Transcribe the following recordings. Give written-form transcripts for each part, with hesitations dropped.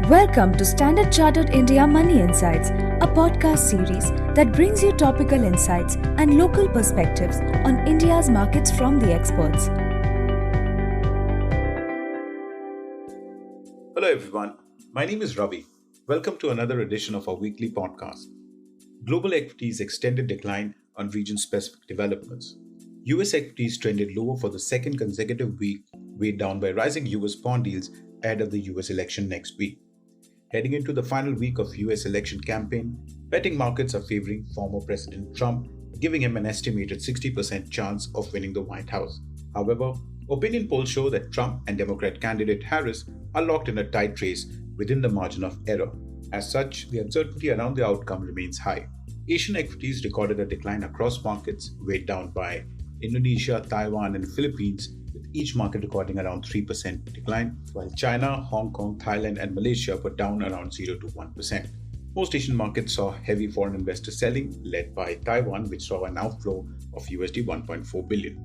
Welcome to Standard Chartered India Money Insights, a podcast series that brings you topical insights and local perspectives on India's markets from the experts. Hello everyone, my name is Ravi. Welcome to another edition of our weekly podcast. Global equities extended decline on region-specific developments. US equities trended lower for the second consecutive week, weighed down by rising US bond yields ahead of the US election next week. Heading into the final week of US election campaign, betting markets are favoring former President Trump, giving him an estimated 60% chance of winning the White House. However, opinion polls show that Trump and Democrat candidate Harris are locked in a tight race within the margin of error. As such, the uncertainty around the outcome remains high. Asian equities recorded a decline across markets, weighed down by Indonesia, Taiwan, and Philippines, with each market recording around 3% decline, while China, Hong Kong, Thailand, and Malaysia were down around 0 to 1%. Most Asian markets saw heavy foreign investor selling, led by Taiwan, which saw an outflow of USD 1.4 billion.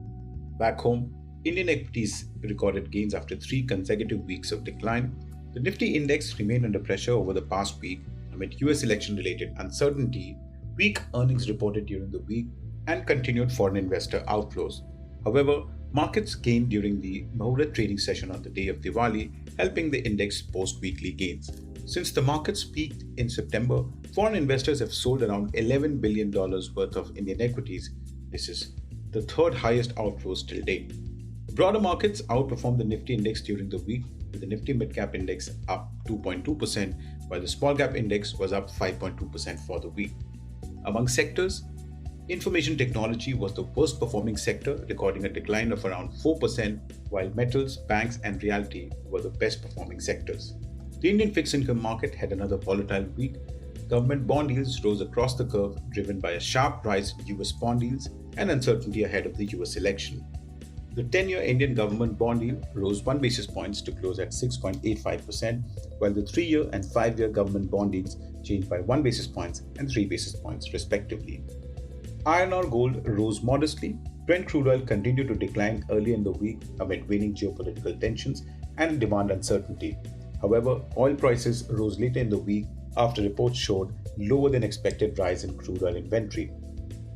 Back home, Indian equities recorded gains after 3 consecutive weeks of decline. The Nifty index remained under pressure over the past week amid US election-related uncertainty, weak earnings reported during the week, and continued foreign investor outflows. However, markets gained during the muhurat trading session on the day of Diwali, helping the index post weekly gains. Since the markets peaked in September, foreign investors have sold around $11 billion worth of Indian equities. This is the third highest outflows till date. Broader markets outperformed the Nifty index during the week, with the Nifty Mid-Cap Index up 2.2%, while the Small Cap Index was up 5.2% for the week. Among sectors, information technology was the worst performing sector, recording a decline of around 4%, while metals, banks, and realty were the best performing sectors. The Indian fixed income market had another volatile week. Government bond yields rose across the curve, driven by a sharp rise in US bond yields and uncertainty ahead of the US election. The 10-year Indian government bond yield rose 1 basis points to close at 6.85%, while the 3-year and 5-year government bond yields changed by 1 basis points and 3 basis points respectively. Iron ore gold rose modestly. Brent crude oil continued to decline early in the week amid waning geopolitical tensions and demand uncertainty. However, oil prices rose later in the week after reports showed lower than expected rise in crude oil inventory.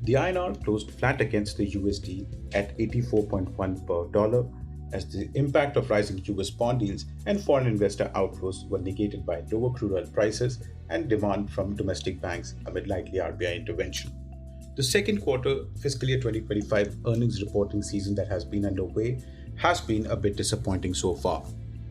The INR closed flat against the USD at 84.1 per dollar, as the impact of rising US bond yields and foreign investor outflows were negated by lower crude oil prices and demand from domestic banks amid likely RBI intervention. The second quarter fiscal year 2025 earnings reporting season that has been underway has been a bit disappointing so far.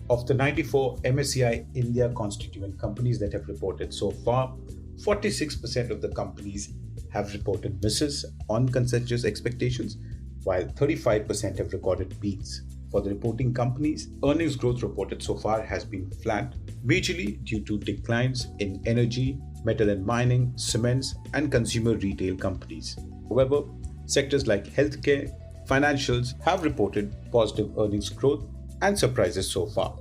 Of the 94 MSCI India constituent companies that have reported so far, 46% of the companies have reported misses on consensus expectations, while 35% have recorded beats. For the reporting companies, earnings growth reported so far has been flat, majorly due to declines in energy, metal and mining, cements, and consumer retail companies. However, sectors like healthcare, financials have reported positive earnings growth and surprises so far.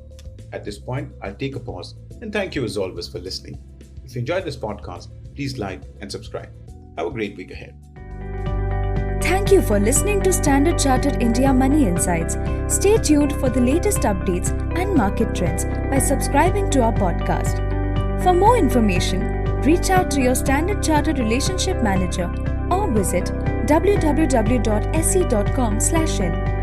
At this point, I'll take a pause and thank you as always for listening. If you enjoyed this podcast, please like and subscribe. Have a great week ahead. Thank you for listening to Standard Chartered India Money Insights. Stay tuned for the latest updates and market trends by subscribing to our podcast. For more information, reach out to your Standard Chartered Relationship Manager or visit www.se.com/in.